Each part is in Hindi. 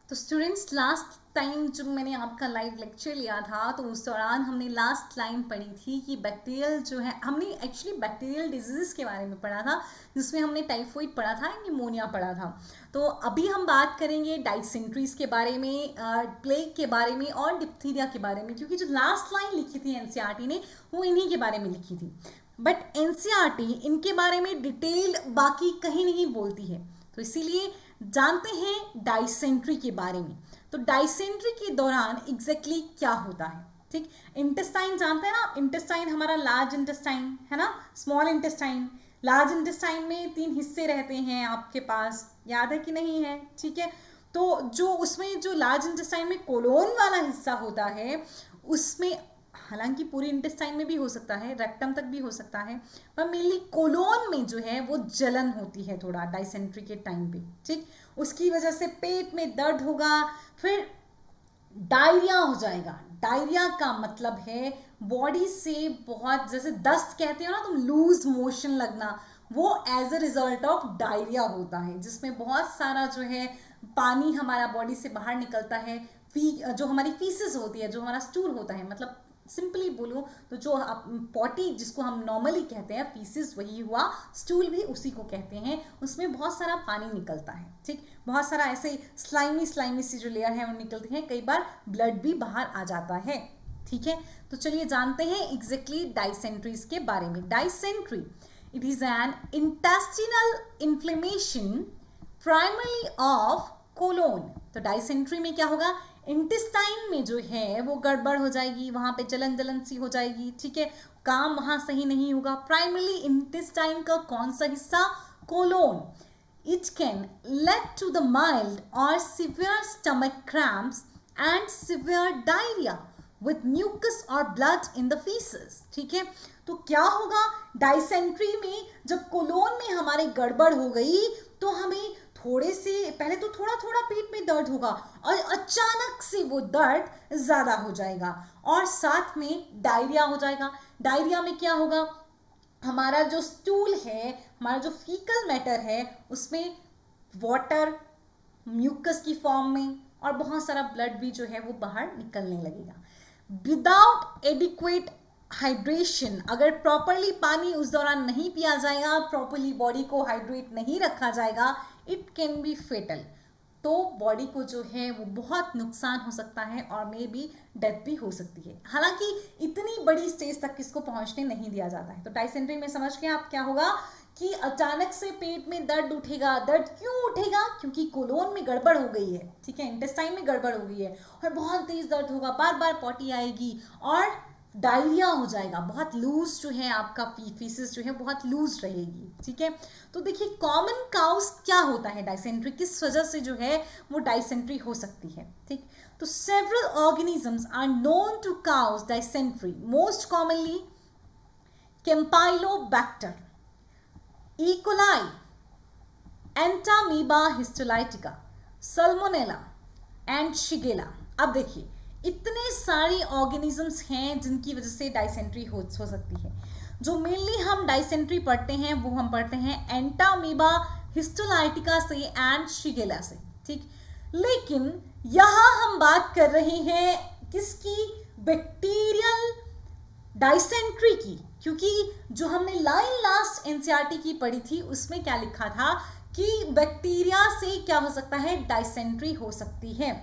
तो स्टूडेंट्स, लास्ट टाइम जब मैंने आपका लाइव लेक्चर लिया था तो उस दौरान हमने लास्ट लाइन पढ़ी थी कि बैक्टीरियल जो है, हमने एक्चुअली बैक्टीरियल डिजीज़ के बारे में पढ़ा था, जिसमें हमने टाइफाइड पढ़ा था, निमोनिया पढ़ा था। तो अभी हम बात करेंगे डाइसेंट्रीज के बारे में, प्लेग के बारे में और डिप्थीरिया के बारे में, क्योंकि जो लास्ट लाइन लिखी थी एनसीईआरटी ने वो इन्हीं के बारे में लिखी थी। बट एनसीईआरटी इनके बारे में डिटेल बाकी कहीं नहीं बोलती है, तो इसीलिए जानते हैं डाइसेंट्री के बारे में। तो डाइसेंट्री के दौरान एग्जैक्टली क्या होता है, ठीक। इंटेस्टाइन जानते हैं ना, इंटेस्टाइन हमारा लार्ज इंटेस्टाइन है ना, स्मॉल इंटेस्टाइन। लार्ज इंटेस्टाइन में 3 हिस्से रहते हैं आपके पास, याद है कि नहीं है, ठीक है। तो जो उसमें जो लार्ज इंटेस्टाइन में कोलोन वाला हिस्सा होता है उसमें, हालांकि पूरी इंटेस्टाइन में भी हो सकता है, रेक्टम तक भी हो सकता है, पर मेनली कोलोन में जो है वो जलन होती है थोड़ा डाइसेंट्री के टाइम पे, ठीक। उसकी वजह से पेट में दर्द होगा, फिर डायरिया हो जाएगा। डायरिया का मतलब है बॉडी से बहुत, जैसे दस्त कहते हो ना तुम, लूज मोशन लगना, वो as a result of diarrhoea होता है, जिसमें बहुत सारा जो है पानी हमारा बॉडी से बाहर निकलता है। जो हमारी फीसेस होती है, जो हमारा स्टूल होता है, मतलब सिंपली बोलूँ तो जो पॉटी जिसको हम नॉर्मली कहते हैं, फीसिस वही हुआ, स्टूल भी उसी को कहते हैं, उसमें बहुत सारा पानी निकलता है, ठीक। बहुत सारा ऐसे स्लाइमी स्लाइमी सी जो लेयर है वो निकलती है, कई बार ब्लड भी बाहर आ जाता है, ठीक है। तो चलिए जानते हैं एग्जैक्टली डाइसेंट्रीज के बारे में। Dysentery, it is an intestinal inflammation primarily of colon. तो डाइसेंट्री में क्या होगा, इंटेस्टाइन में जो है वो गड़बड़ हो जाएगी, वहां पे जलन जलन सी हो जाएगी, ठीक है, काम वहां सही नहीं होगा। प्राइमरली इंटेस्टाइन का कौन सा हिस्सा, colon. It can lead to the mild और severe stomach cramps and severe diarrhoea with mucus और ब्लड इन द फीसेस, ठीक है। तो क्या होगा डाइसेंट्री में, जब कोलोन में हमारे गड़बड़ हो गई तो हमें थोड़े से पहले तो थोड़ा थोड़ा पेट में दर्द होगा और अचानक से वो दर्द ज्यादा हो जाएगा और साथ में डायरिया हो जाएगा। डायरिया में क्या होगा, हमारा जो स्टूल है, हमारा जो फीकल मैटर है, उसमें वाटर म्यूकस की फॉर्म में और बहुत सारा ब्लड भी जो है वो बाहर निकलने लगेगा। विदाउट एडिक्वेट हाइड्रेशन, अगर प्रॉपरली पानी उस दौरान नहीं पिया जाएगा, प्रॉपरली बॉडी को हाइड्रेट नहीं रखा जाएगा, इट कैन बी फेटल। तो बॉडी को जो है वो बहुत नुकसान हो सकता है और मे बी डेथ भी हो सकती है। हालांकि इतनी बड़ी स्टेज तक किसको पहुंचने नहीं दिया जाता है। तो डाइसेंट्री में समझ के आप क्या होगा कि अचानक से पेट में दर्द उठेगा। दर्द क्यों उठेगा, क्योंकि कोलोन में गड़बड़ हो गई है, ठीक है, इंटेस्टाइन में गड़बड़ हो गई है और बहुत तेज दर्द होगा, बार बार पॉटी आएगी और डायरिया हो जाएगा। बहुत लूज जो है आपका फीसिस जो है बहुत लूज रहेगी, ठीक है। तो देखिए कॉमन काउस क्या होता है डाइसेंट्री, किस वजह से जो है वो डाइसेंट्री हो सकती है, ठीक। तो several organisms are known to cause dysentery, most commonly Campylobacter, E coli, Entamoeba histolytica, Salmonella and Shigella. अब देखिए इतने सारे ऑर्गेनिजम्स हैं जिनकी वजह से डाइसेंट्री हो सकती है। जो मेनली हम डाइसेंट्री पढ़ते हैं वो हम पढ़ते हैं एंटामीबा हिस्टोलाइटिका से एंड शिगेला से, ठीक। लेकिन यहां हम बात कर रहे हैं किसकी, बैक्टीरियल डाइसेंट्री की, क्योंकि जो हमने लाइन लास्ट एनसीईआरटी की पढ़ी थी उसमें क्या लिखा था कि बैक्टीरिया से क्या हो सकता है, डाइसेंट्री हो सकती है।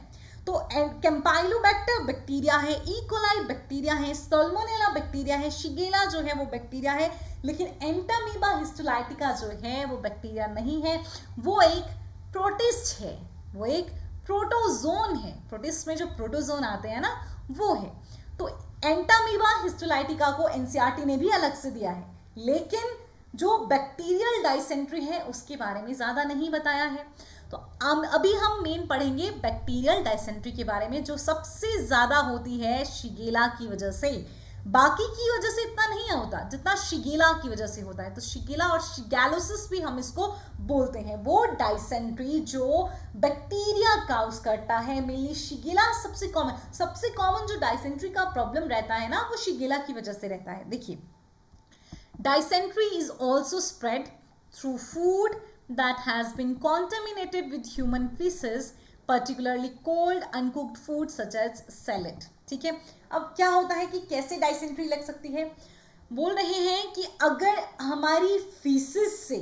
तो कैम्पाइलोबैक्टर बैक्टीरिया है, ई कोलाई बैक्टीरिया है, सल्मोनेला बैक्टीरिया है, शिगेला जो है वो बैक्टीरिया है, लेकिन एंटामीबा हिस्टोलाइटिका जो है वो बैक्टीरिया नहीं है, वो एक प्रोटिस्ट है, वो एक प्रोटोजोन है। प्रोटिस्ट में जो प्रोटोजोन आते हैं ना वो है। तो एंटामीबा हिस्टोलाइटिका को एनसीईआरटी ने भी अलग से दिया है, लेकिन जो बैक्टीरियल डाइसेंट्री है उसके बारे में ज्यादा नहीं बताया है। तो अभी हम मेन पढ़ेंगे बैक्टीरियल डाइसेंट्री के बारे में, जो सबसे ज्यादा होती है शिगेला की वजह से। बाकी की वजह से इतना नहीं होता जितना शिगेला की वजह से होता है। तो शिगेला और शिगैलोसिस भी हम इसको बोलते हैं, वो डाइसेंट्री जो बैक्टीरिया काउस करता है। मेनली शिगेला सबसे कॉमन जो डाइसेंट्री का प्रॉब्लम रहता है ना वो शिगेला की वजह से रहता है। देखिए dysentery is also spread through food that has been contaminated with human feces particularly cold uncooked food such as salad. ठीक है, अब क्या होता है कि कैसे डाइसेंट्री लग सकती है, बोल रहे हैं कि अगर हमारी फीसिस से,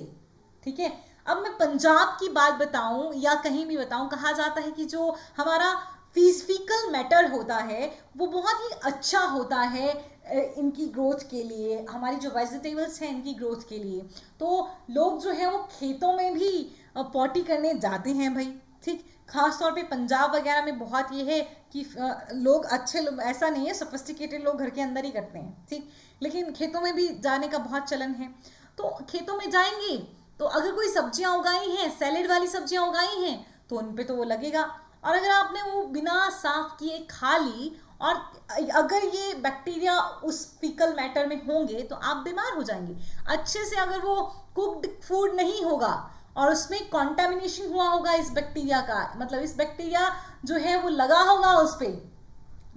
ठीक है, अब मैं पंजाब की बात बताऊं या कहीं भी बताऊं, कहा जाता है कि जो हमारा फीकल मैटर होता है वो बहुत ही अच्छा होता है इनकी ग्रोथ के लिए, हमारी जो वेजिटेबल्स हैं इनकी ग्रोथ के लिए। तो लोग जो है वो खेतों में भी पॉटी करने जाते हैं भाई। ठीक, खास तौर पे पंजाब वगैरह में बहुत ये है कि लोग अच्छे लोग, ऐसा नहीं है सोफिस्टिकेटेड लोग घर के अंदर ही करते हैं, ठीक, लेकिन खेतों में भी जाने का बहुत चलन है। तो खेतों में जाएंगे तो अगर कोई सब्जियां उगाई हैं, सैलेड वाली सब्जियां उगाई हैं, तो उन पे तो वो लगेगा। और अगर आपने वो बिना साफ किए खा ली और अगर ये बैक्टीरिया उस फीकल मैटर में होंगे तो आप बीमार हो जाएंगे। अच्छे से अगर वो कुक्ड फूड नहीं होगा और उसमें कॉन्टेमिनेशन हुआ होगा इस बैक्टीरिया का, मतलब इस बैक्टीरिया जो है वो लगा होगा उस पर,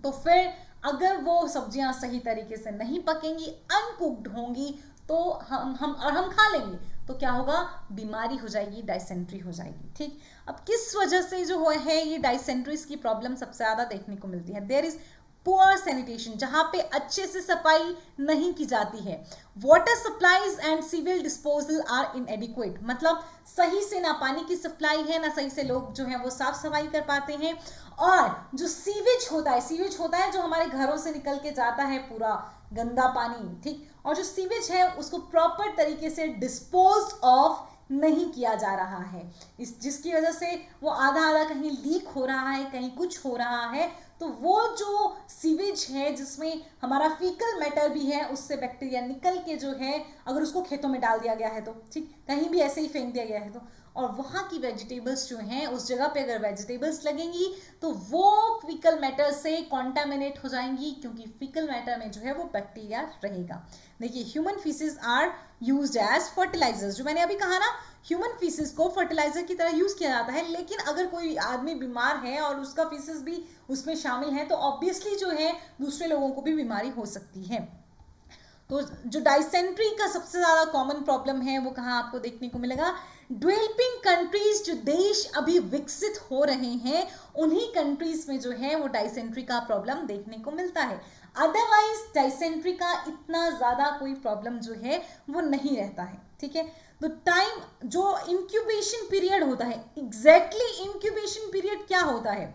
तो फिर अगर वो सब्जियां सही तरीके से नहीं पकेंगी, अनकुक्ड होंगी, तो हम खा लेंगे तो क्या होगा, बीमारी हो जाएगी, डाइसेंट्री हो जाएगी। ठीक, अब किस वजह से जो है ये डाइसेंट्रीज की प्रॉब्लम सबसे ज्यादा देखने को मिलती है, देयर इज पुअर सैनिटेशन, जहां पे अच्छे से सफाई नहीं की जाती है। Water supplies and sewage disposal are inadequate, मतलब सही से ना पानी की सप्लाई है, ना सही से लोग जो है वो साफ सफाई कर पाते हैं। और जो सीवेज होता है जो हमारे घरों से निकल के जाता है पूरा गंदा पानी, ठीक, और जो सीवेज है उसको प्रॉपर तरीके से डिस्पोज ऑफ नहीं किया जा रहा है, इस जिसकी वजह से वो आधा कहीं लीक हो रहा है, कहीं कुछ हो रहा है। तो वो जो सीवेज है जिसमें हमारा फीकल मैटर भी है, उससे बैक्टीरिया निकल के जो है, अगर उसको खेतों में डाल दिया गया है तो, ठीक, कहीं भी ऐसे ही फेंक दिया गया है तो, और वहाँ की वेजिटेबल्स जो हैं उस जगह पे अगर वेजिटेबल्स लगेंगी तो वो फीकल मैटर से कॉन्टामिनेट हो जाएंगी, क्योंकि फीकल मैटर में जो है वो बैक्टीरिया रहेगा। देखिए, human faeces are used as fertilisers, जो मैंने अभी कहा ना, ह्यूमन फीसेस को फर्टिलाइजर की तरह यूज किया जाता है। लेकिन अगर कोई आदमी बीमार है और उसका फीसेस भी उसमें शामिल है तो ऑब्वियसली जो है दूसरे लोगों को भी बीमारी हो सकती है। तो जो डाइसेंट्री का सबसे ज्यादा कॉमन प्रॉब्लम है वो कहाँ आपको देखने को मिलेगा, डेवलपिंग कंट्रीज, जो देश अभी विकसित हो रहे हैं उन्हीं कंट्रीज में जो है वो डाइसेंट्री का प्रॉब्लम देखने को मिलता है। अदरवाइज डाइसेंट्री का इतना ज्यादा कोई प्रॉब्लम जो है वो नहीं रहता है। ठीक है, तो टाइम जो इंक्यूबेशन पीरियड होता है, एग्जैक्टली इंक्यूबेशन पीरियड क्या होता है,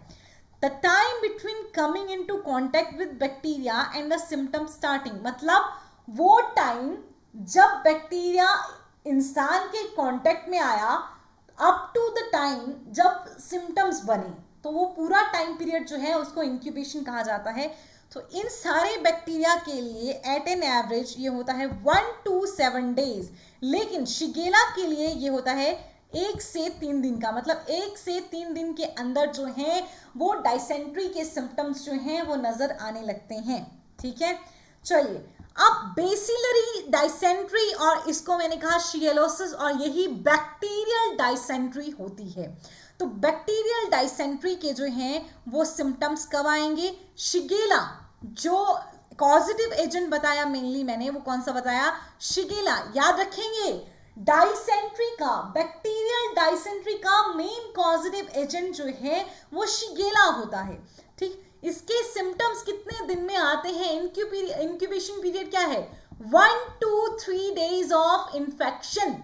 the time between coming into contact with bacteria and the symptom starting, मतलब वो टाइम जब बैक्टीरिया इंसान के कांटेक्ट में आया अप टू द टाइम जब सिम्टम्स बने, तो वो पूरा टाइम पीरियड जो है उसको इंक्यूबेशन कहा जाता है। तो इन सारे बैक्टीरिया के लिए एट एन एवरेज ये होता है 1 to 7 days, लेकिन शिगेला के लिए ये होता है 1 से 3 दिन का, मतलब 1 से 3 दिन के अंदर जो है वो डाइसेंट्री के सिम्टम्स जो हैं वो नजर आने लगते हैं। ठीक है, चलिए अब बेसिलरी डाइसेंट्री, और इसको मैंने कहा शिगेलोसिस, और यही बैक्टीरियल डाइसेंट्री होती है। तो बैक्टीरियल डाइसेंट्री के जो हैं वो सिम्टम्स कब आएंगे, शिगेला जो कॉजेटिव एजेंट बताया मेनली मैंने, वो कौन सा बताया, शिगेला, याद रखेंगे। डाइसेंट्री का, बैक्टीरियल डाइसेंट्री का मेन कॉजेटिव एजेंट जो है वो शिगेला होता है। ठीक, इसके सिम्टम्स कितने दिन में आते हैं, इंक्यूबेशन पीरियड क्या है, 1 to 3 days ऑफ इन्फेक्शन।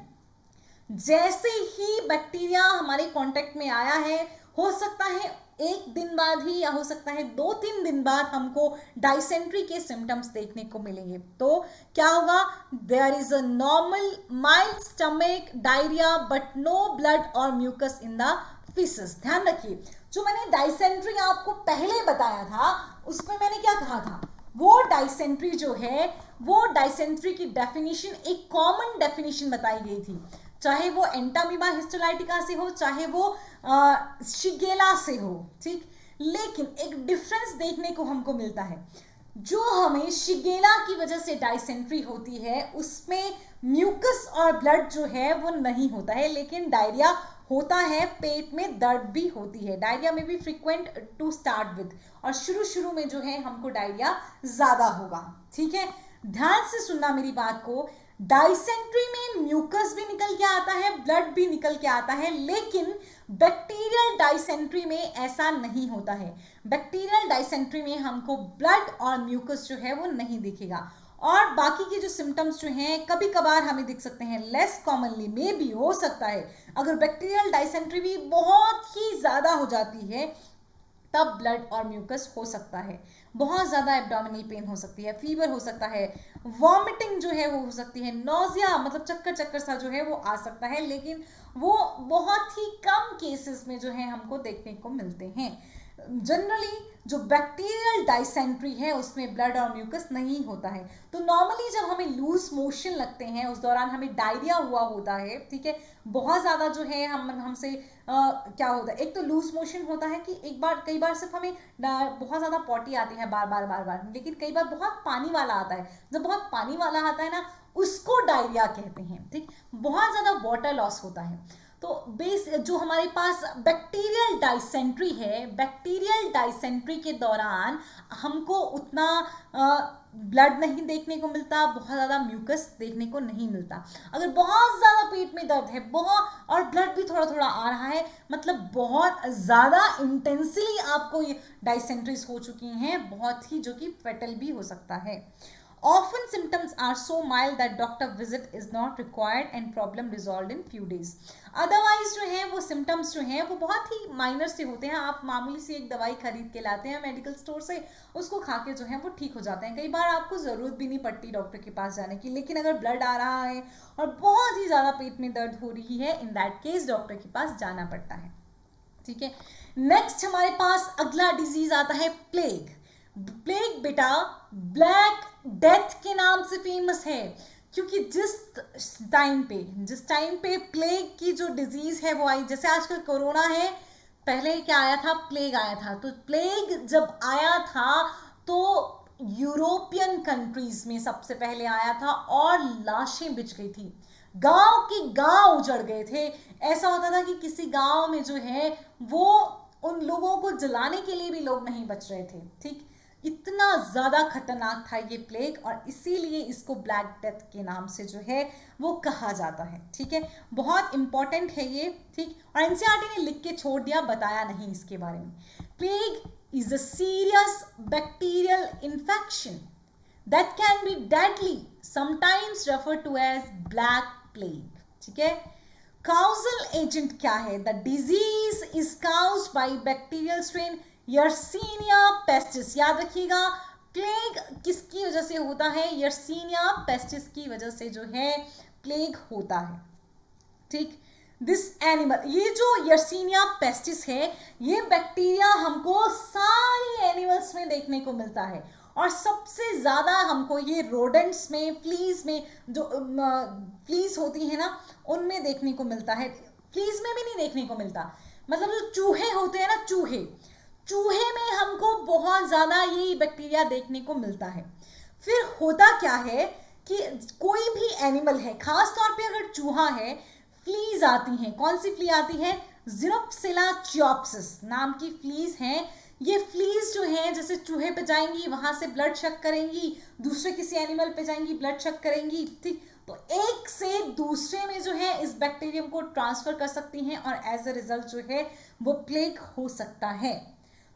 जैसे ही बैक्टीरिया हमारे कांटेक्ट में आया है, हो सकता है 1 दिन बाद ही या हो सकता है 2-3 दिन बाद हमको डाइसेंट्री के सिम्टम्स देखने को मिलेंगे। तो क्या होगा, there is a normal mild stomach, diarrhoea, but no blood और म्यूकस इन द फीसेस। ध्यान रखिए, जो मैंने डाइसेंट्री आपको पहले बताया था उसमें मैंने क्या कहा था, वो डाइसेंट्री जो है वो डाइसेंट्री की डेफिनेशन, एक कॉमन डेफिनेशन बताई गई थी, चाहे वो एंटामीबा हिस्टोलाइटिका से हो, चाहे वो शिगेला से हो। ठीक, लेकिन एक डिफरेंस देखने को हमको मिलता है, जो हमें शिगेला की वजह से डाइसेंट्री होती है उसमें म्यूकस और ब्लड जो है वो नहीं होता है, लेकिन डायरिया होता है, पेट में दर्द भी होती है, डायरिया में भी फ्रीक्वेंट टू स्टार्ट विद, और शुरू में जो है हमको डायरिया ज्यादा होगा। ठीक है, ध्यान से सुनना मेरी बात को, डाइसेंट्री में म्यूकस भी निकल के आता है, ब्लड भी निकल के आता है, लेकिन बैक्टीरियल डाइसेंट्री में ऐसा नहीं होता है। बैक्टीरियल डाइसेंट्री में हमको ब्लड और म्यूकस जो है वो नहीं दिखेगा, और बाकी के जो सिम्टम्स जो हैं कभी कभार हमें दिख सकते हैं, लेस कॉमनली में भी हो सकता है। अगर बैक्टीरियल डाइसेंट्री भी बहुत ही ज़्यादा हो जाती है तब ब्लड और म्यूकस हो सकता है। बहुत ज़्यादा एब्डोमिनल पेन हो सकती है, फीवर हो सकता है, वॉमिटिंग जो है वो हो सकती है, नोजिया मतलब चक्कर चक्कर सा जो है वो आ सकता है, लेकिन वो बहुत ही कम केसेस में जो है हमको देखने को मिलते हैं। जनरली जो बैक्टीरियल डाइसेंट्री है उसमें ब्लड और म्यूकस नहीं होता है। तो नॉर्मली जब हमें लूज मोशन लगते हैं उस दौरान हमें डायरिया हुआ होता है, ठीक है, बहुत ज़्यादा जो है हमसे क्या होता है, एक तो लूज मोशन होता है कि कई बार सिर्फ हमें बहुत ज़्यादा पॉटी आती है बार बार बार बार, लेकिन कई बार बहुत पानी वाला आता है। जब बहुत पानी वाला आता है ना उसको डायरिया कहते हैं, ठीक। बहुत ज़्यादा वाटर लॉस होता है। तो बेस जो हमारे पास बैक्टीरियल डाइसेंट्री है, बैक्टीरियल डाइसेंट्री के दौरान हमको उतना ब्लड नहीं देखने को मिलता, बहुत ज़्यादा म्यूकस देखने को नहीं मिलता। अगर बहुत ज़्यादा पेट में दर्द है बहुत और ब्लड भी थोड़ा थोड़ा आ रहा है, मतलब बहुत ज़्यादा इंटेंसली आपको ये डाइसेंट्रीज हो चुकी हैं, बहुत ही, जो कि फेटल भी हो सकता है। Often symptoms are so mild that doctor visit is not required and problem resolved in few days. Otherwise जो है वो symptoms जो हैं वो बहुत ही माइनर से होते हैं। आप मामूली सी एक दवाई खरीद के लाते हैं मेडिकल स्टोर से, उसको खा के जो है वो ठीक हो जाते हैं। कई बार आपको ज़रूरत भी नहीं पड़ती डॉक्टर के पास जाने की। लेकिन अगर ब्लड आ रहा है और बहुत ही ज़्यादा पेट में दर्द हो रही है, इन दैट केस डॉक्टर के पास जाना पड़ता है, ठीक है। नेक्स्ट हमारे पास अगला डिजीज आता है प्लेग। प्लेग बेटा ब्लैक डेथ के नाम से फेमस है, क्योंकि जिस टाइम पे प्लेग की जो डिजीज है वो आई, जैसे आजकल कोरोना है, पहले क्या आया था, प्लेग आया था। तो प्लेग जब आया था तो यूरोपियन कंट्रीज में सबसे पहले आया था और लाशें बिछ गई थी, गांव के गांव उजड़ गए थे। ऐसा होता था कि किसी गांव में जो है वो उन लोगों को जलाने के लिए भी लोग नहीं बच रहे थे, ठीक। इतना ज़्यादा खतरनाक था ये प्लेग, और इसीलिए इसको ब्लैक डेथ के नाम से जो है वो कहा जाता है, ठीक है। बहुत इंपॉर्टेंट है ये, ठीक। और एनसीईआरटी ने लिख के छोड़ दिया, बताया नहीं इसके बारे में। Plague is a serious bacterial infection that can be deadly, sometimes refer to as black plague, ठीक है। काउजल एजेंट क्या है? The disease is caused by bacterial strain Yersinia pestis. याद रखिएगा, प्लेग किसकी वजह से होता है? यर्सीनिया पेस्टिस की वजह से जो है प्लेग होता है, ठीक। दिस एनिमल, ये जो यर्सीनिया पेस्टिस है, ये बैक्टीरिया हमको सारी एनिमल्स में देखने को मिलता है, और सबसे ज़्यादा हमको ये रोडेंट्स में, फ्लीज में, जो फ्लीज होती है ना उनमें देखने को मिलता है। फ्लीज में भी नहीं देखने को मिलता, मतलब जो चूहे होते हैं ना, चूहे में हमको बहुत ज़्यादा यही बैक्टीरिया देखने को मिलता है। फिर होता क्या है कि कोई भी एनिमल है, खास तौर पे अगर चूहा है, फ्लीज आती हैं। कौन सी फ्ली आती है? ज़िनोप्सिला च्योप्सिस नाम की फ्लीज हैं। ये फ्लीज जो है जैसे चूहे पे जाएंगी, वहां से ब्लड शक करेंगी, दूसरे किसी एनिमल पे जाएंगी, ब्लड शक करेंगी, ठीक। तो एक से दूसरे में जो है इस बैक्टीरियम को ट्रांसफर कर सकती हैं, और एज अ रिजल्ट जो है वो प्लेग हो सकता है।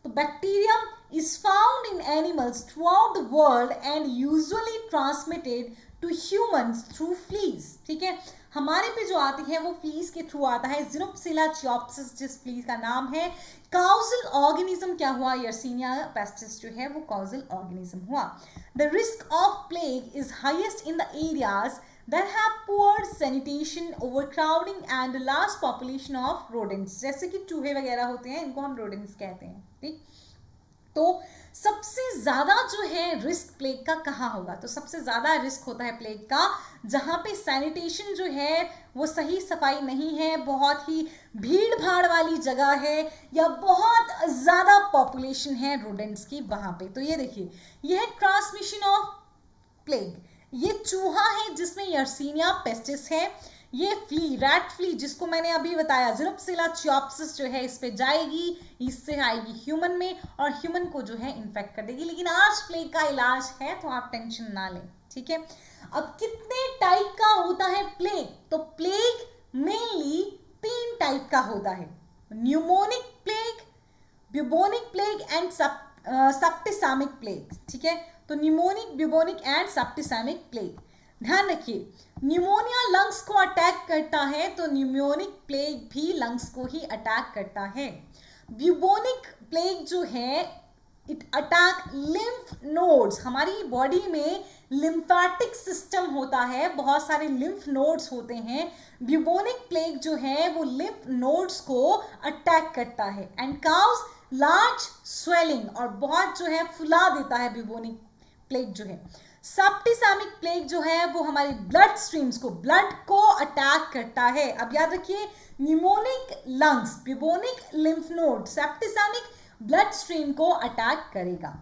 तो bacterium is found in animals throughout the world and usually transmitted to humans through fleas, ठीक है। हमारे पे जो आती है वो फ्लीज के थ्रू आता है, ज़िनोप्सिला च्योप्सिस जिस फ्लीज का नाम है। काउजल ऑर्गेनिज्म क्या हुआ? यर्सीनिया पेस्टिस जो है वो काउजल ऑर्गेनिज्म हुआ। The risk of plague is highest in the areas that have poor sanitation, overcrowding and large population of rodents, जैसे कि चूहे वगैरह होते हैं, इनको हम rodents कहते हैं, ठीक। तो सबसे ज़्यादा जो है रिस्क प्लेग का कहाँ होगा? तो सबसे ज़्यादा रिस्क होता है प्लेग का जहाँ पे सैनिटेशन जो है वो सही सफाई नहीं है, बहुत ही भीड़ भाड़ वाली जगह है, या बहुत ज़्यादा पॉपुलेशन है रोडेंट्स की वहाँ पे। तो ये देखिए, ये है ट्रांसमिशन ऑफ प्लेग। ये चूहा है जिसमें यर्सीनिया पेस्टिस है, ये फ्ली, रैट फ्ली जिसको मैंने अभी बताया, ज़िनोप्सिला च्योप्सिस जो है इस पे जाएगी, इससे आएगी ह्यूमन में, और ह्यूमन को जो है इन्फेक्ट कर देगी। लेकिन आज प्लेग का इलाज है, तो आप टेंशन ना लें। ठीक है। अब कितने टाइप का होता है प्लेग? तो प्लेग मेनली 3 टाइप का होता है, pneumonic plague, bubonic plague and septicaemic plague, ठीक है। तो pneumonic, bubonic and septicaemic plague. ध्यान रखिए, न्यूमोनिया लंग्स को अटैक करता है तो न्यूमोनिक प्लेग भी लंग्स को ही अटैक करता है। ब्यूबोनिक प्लेग जो है इट अटैक लिम्फ नोड्स, हमारी बॉडी में लिम्फेटिक सिस्टम होता है, बहुत सारे लिम्फ नोड्स होते हैं। ब्यूबोनिक प्लेग जो है वो लिम्फ नोड्स को अटैक करता है एंड काउज लार्ज स्वेलिंग, और बहुत जो है फुला देता है ब्यूबोनिक प्लेग जो है। सेप्टिसेमिक प्लेग जो है वो हमारे ब्लड स्ट्रीम्स को, ब्लड को अटैक करता है। अब याद रखिए, pneumonic lungs, bubonic lymph node, septicaemic blood stream को अटैक करेगा,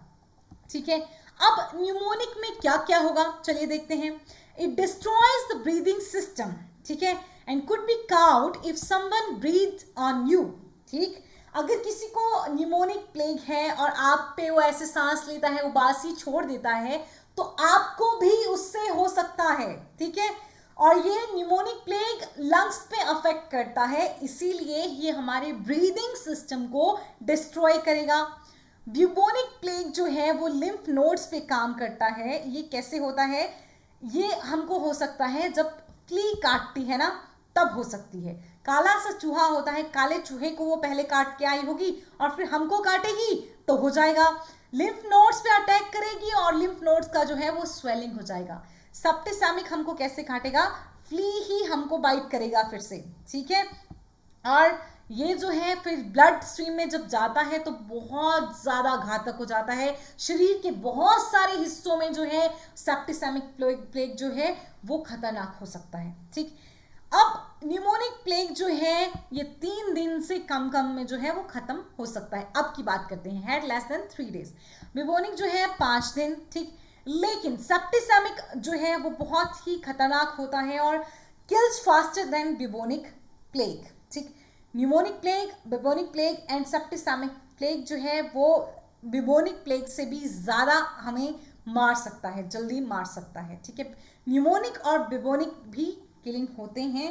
ठीक है। अब न्यूमोनिक में क्या क्या होगा, चलिए देखते हैं। It destroys the breathing system, ठीक है, and could be caught if someone breathe on you, ठीक। अगर किसी को न्यूमोनिक प्लेग है और आप पे वो ऐसे सांस लेता है, उबासी छोड़ देता है, तो आपको भी उससे हो सकता है, ठीक है। और ये न्यूमोनिक प्लेग लंग्स पे अफेक्ट करता है, इसीलिए ये हमारे ब्रीदिंग सिस्टम को डिस्ट्रॉय करेगा। ब्यूबोनिक प्लेग जो है वो लिम्फ नोड्स पे काम करता है। ये कैसे होता है? ये हमको हो सकता है जब फ्ली काटती है ना, तब हो सकती है। काला सा चूहा होता है, काले चूहे को वो पहले काट के आई होगी और फिर हमको काटेगी तो हो जाएगा। लिम्फ नोड्स पे अटैक करेगी और लिम्फ नोड्स का जो है वो स्वेलिंग हो जाएगा। सेप्टिसेमिक हमको कैसे काटेगा? फ्ली ही हमको बाइट करेगा फिर से, ठीक है। और ये जो है फिर ब्लड स्ट्रीम में जब जाता है तो बहुत ज़्यादा घातक हो जाता है। शरीर के बहुत सारे हिस्सों में जो है सेप्टिसेमिक प्लेग जो है वो खतरनाक हो सकता है, ठीक। अब न्यूमोनिक प्लेग जो है ये 3 दिन से कम में जो है वो खत्म हो सकता है। अब की बात करते हैं, had less than 3 days. Bubonic जो है 5 दिन, ठीक। लेकिन सेप्टिसेमिक जो है वो बहुत ही खतरनाक होता है और kills faster than bubonic plague, ठीक। Pneumonic plague, bubonic plague and septicaemic plague जो है वो ब्यूबोनिक प्लेग से भी ज़्यादा हमें मार सकता है, जल्दी मार सकता है, ठीक है। न्यूमोनिक और ब्यूबोनिक भी किलिंग होते हैं।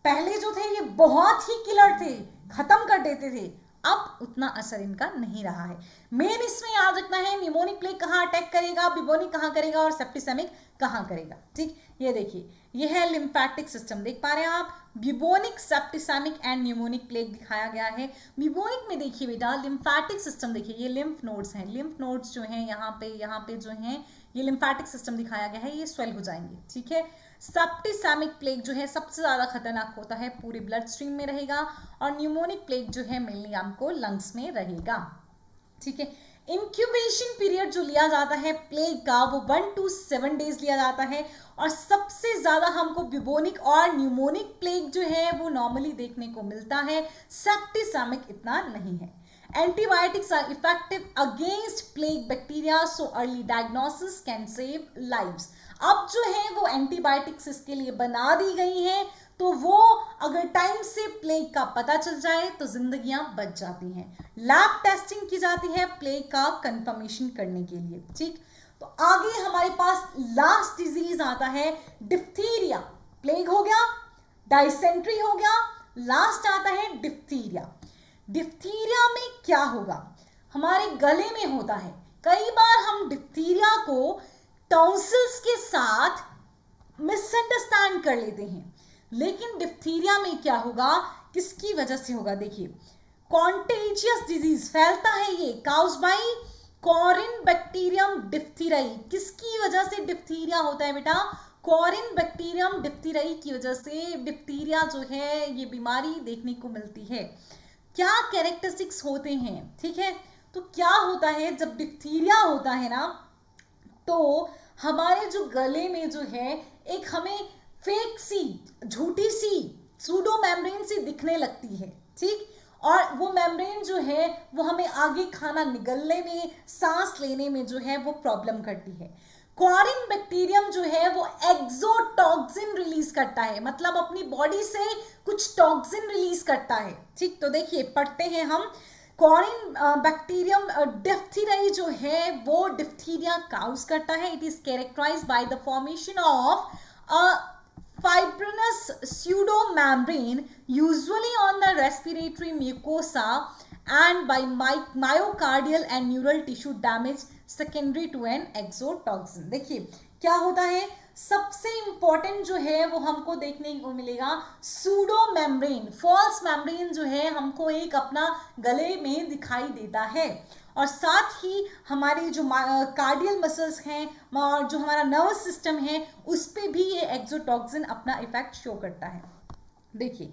पहले जो थे ये बहुत ही किलर थे, खत्म कर देते थे, अब उतना असर इनका नहीं रहा है। मेन इसमें याद रखना है न्यूमोनिक प्लेग कहाँ अटैक करेगा, ब्यूबोनिक कहाँ करेगा और सेप्टिसेमिक कहाँ करेगा, ठीक। ये देखिए, ये है लिम्फेटिक सिस्टम, देख पा रहे हैं आप। ब्यूबोनिक, सेप्टिसेमिक एंड न्यूमोनिक प्लेग दिखाया गया है। ब्यूबोनिक में देखिए बेटा, लिम्फेटिक सिस्टम देखिए, ये लिम्फ नोड्स हैं। लिम्फ नोड्स जो हैं यहाँ पे जो हैं ये लिम्फेटिक सिस्टम दिखाया गया है, ये स्वेल हो जाएंगे, ठीक है। सेप्टिसेमिक प्लेग जो है सबसे ज़्यादा खतरनाक होता है, पूरे ब्लड स्ट्रीम में रहेगा। और न्यूमोनिक प्लेग जो है मेनली आपको लंग्स में रहेगा, ठीक है। इंक्यूबेशन पीरियड जो लिया जाता है प्लेग का वो 1 to 7 डेज लिया जाता है। और सबसे ज़्यादा हमको ब्यूबोनिक और न्यूमोनिक प्लेग जो है वो नॉर्मली देखने को मिलता है, सेप्टिसेमिक इतना नहीं है। Antibiotics are effective against plague bacteria, so early diagnosis can save lives. अब जो है वो एंटीबायोटिक्स इसके लिए बना दी गई हैं, तो वो अगर टाइम से प्लेग का पता चल जाए तो जिंदगियां बच जाती हैं। लैब टेस्टिंग की जाती है प्लेग का कंफर्मेशन करने के लिए, ठीक। तो आगे हमारे पास लास्ट डिजीज आता है डिप्थीरिया। प्लेग हो गया, डाइसेंट्री हो गया, लास्ट आता है डिप्थीरिया। डिप्थीरिया में क्या होगा? हमारे गले में होता है। कई बार हम डिप्थीरिया को टॉन्सिल्स के साथ मिसअंडरस्टैंड कर लेते हैं, लेकिन डिप्थीरिया में क्या होगा, किसकी वजह से होगा? देखिए, कॉन्टेजियस डिजीज फैलता है, ये काउज बाई कॉरिन बैक्टीरियम डिप्थीरियाई। किसकी वजह से डिप्थीरिया होता है बेटा? कॉरिन बैक्टीरियम डिप्थीरियाई की वजह से डिप्थीरिया जो है ये बीमारी देखने को मिलती है। क्या कैरेक्टरिस्टिक्स होते हैं, ठीक है। तो क्या होता है जब डिप्थीरिया होता है ना, तो हमारे जो गले में जो है एक हमें फेक सी, झूठी सी सूडो मेम्ब्रेन सी दिखने लगती है, ठीक। और वो मेम्ब्रेन जो है वो हमें आगे खाना निगलने में, सांस लेने में जो है वो प्रॉब्लम करती है। कॉरिन बैक्टीरियम जो है वो एक्सोटॉक्सिन रिलीज करता है, मतलब अपनी बॉडी से कुछ टॉक्सिन रिलीज करता है, ठीक। तो देखिए पढ़ते हैं हम, कॉरिन बैक्टीरियम डिप्थीरिया जो है वो डिप्थीरिया काउज करता है. It is characterised by the formation of a fibrinous pseudomembrane usually on the respiratory mucosa and by myocardial and neural tissue damage secondary to an exotoxin. देखिए क्या होता है, सबसे इंपॉर्टेंट जो है वो हमको देखने को मिलेगा सूडो मेम्ब्रेन, फॉल्स मेम्ब्रेन जो है हमको एक अपना गले में दिखाई देता है. और साथ ही हमारी जो कार्डियल मसल्स हैं और जो हमारा नर्वस सिस्टम है उस पे भी ये एक्सोटॉक्सिन अपना इफेक्ट शो करता है. देखिए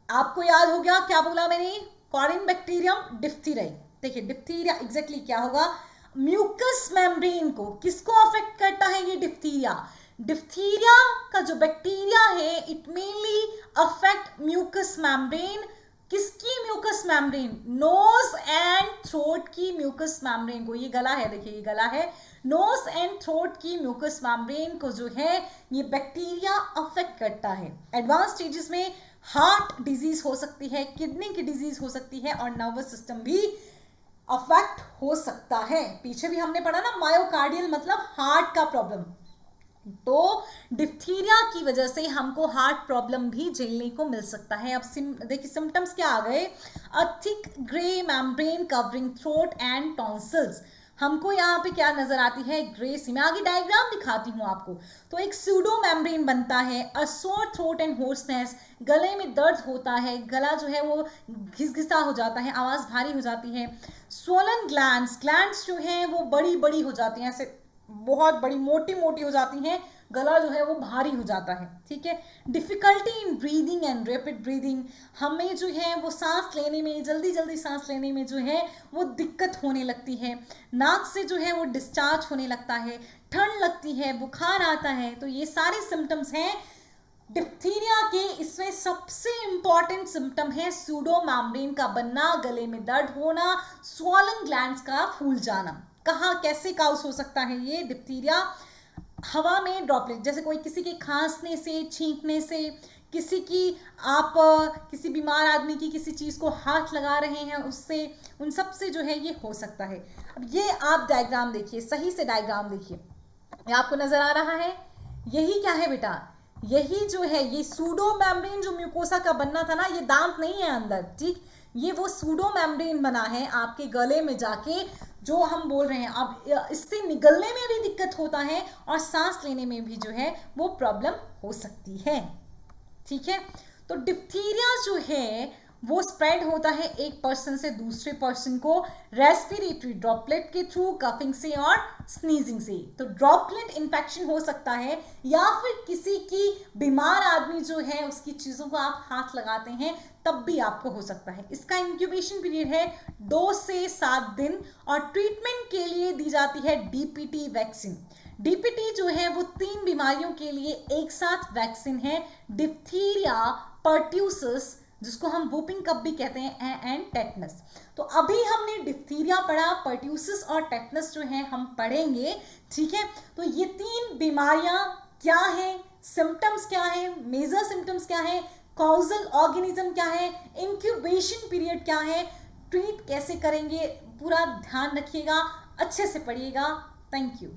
आपको याद हो गया क्या बोला मैंने, कॉरिन बैक्टीरियम डिप्थीरिया. देखिए डिप्थीरिया एग्जैक्टली क्या होगा, म्यूकस मेम्ब्रेन को किसको अफेक्ट करता है ये डिप्थीरिया. डिप्थीरिया का जो बैक्टीरिया है it mainly affect mucus membrane. किसकी mucus membrane, nose and throat की म्यूकस मेम्ब्रेन को. ये गला है, देखिए ये गला है. नोज एंड थ्रोट की म्यूकस मेम्ब्रेन को जो है ये बैक्टीरिया अफेक्ट करता है. एडवांस स्टेजेस में हार्ट डिजीज हो सकती है, किडनी की डिजीज हो सकती है और नर्वस सिस्टम भी अफेक्ट हो सकता है. पीछे भी हमने पढ़ा ना, मायोकार्डियल मतलब हार्ट का प्रॉब्लम. तो डिप्थीरिया की वजह से हमको हार्ट प्रॉब्लम भी झेलने को मिल सकता है. अब देखिए सिम्टम्स क्या आ गए, a thick grey membrane covering throat and tonsils. हमको यहाँ पे क्या नजर आती है, ग्रे सी. मैं आगे डायग्राम दिखाती हूँ आपको. तो एक सूडो मेम्ब्रेन बनता है. अ सोर थ्रोट एंड होर्सनेस, गले में दर्द होता है, गला जो है वो घिसघिसा हो जाता है, आवाज भारी हो जाती है. स्वोलन ग्लैंड्स, ग्लैंड्स जो है वो बड़ी बड़ी हो जाती हैं, ऐसे बहुत बड़ी मोटी मोटी हो जाती हैं, गला जो है वो भारी हो जाता है. ठीक है. Difficulty in breathing and rapid breathing, हमें जो है वो सांस लेने में, जल्दी जल्दी सांस लेने में जो है वो दिक्कत होने लगती है. नाक से जो है वो डिस्चार्ज होने लगता है, ठंड लगती है, बुखार आता है. तो ये सारे सिम्टम्स हैं डिप्थीरिया के. इसमें सबसे इंपॉर्टेंट सिम्टम है सूडो मेम्ब्रेन का बनना, गले में दर्द होना, स्वॉलन ग्लैंड्स का फूल जाना. कहाँ कैसे काउस हो सकता है ये डिप्थीरिया, हवा में ड्रॉपलेट, जैसे कोई किसी के खांसने से, छींकने से, किसी की आप किसी बीमार आदमी की किसी चीज़ को हाथ लगा रहे हैं उससे, उन सब से जो है ये हो सकता है. अब ये आप डायग्राम देखिए, सही से डायग्राम देखिए, ये आपको नजर आ रहा है. यही क्या है बेटा, यही जो है ये सूडो मेम्ब्रेन जो म्यूकोसा का बनना था ना, ये दांत नहीं है अंदर. ठीक, ये वो सूडो मेम्ब्रेन बना है आपके गले में जाके, जो हम बोल रहे हैं. अब इससे निगलने में भी दिक्कत होता है और सांस लेने में भी जो है वो प्रॉब्लम हो सकती है. ठीक है. तो डिप्थीरिया जो है वो स्प्रेड होता है एक पर्सन से दूसरे पर्सन को रेस्पिरेटरी ड्रॉपलेट के थ्रू, कफिंग से और स्नीजिंग से. तो ड्रॉपलेट इन्फेक्शन हो सकता है, या फिर किसी की बीमार आदमी जो है उसकी चीज़ों को आप हाथ लगाते हैं तब भी आपको हो सकता है. इसका इंक्यूबेशन पीरियड है 2 से 7 दिन और ट्रीटमेंट के लिए दी जाती है डीपीटी वैक्सीन. डीपीटी जो है वो 3 बीमारियों के लिए एक साथ वैक्सीन है, डिप्थीरिया, पर्ट्यूसिस जिसको हम वूपिंग कप भी कहते हैं, एंड टेटनस. तो अभी हमने डिप्थीरिया पढ़ा, पर्ट्यूसिस और टेटनस जो है हम पढ़ेंगे. ठीक है. तो ये 3 बीमारियां क्या हैं, सिम्टम्स क्या है, मेजर सिम्टम्स क्या है, कॉजल ऑर्गेनिज्म क्या है, इंक्यूबेशन पीरियड क्या है, ट्रीट कैसे करेंगे, पूरा ध्यान रखिएगा, अच्छे से पढ़िएगा. Thank you.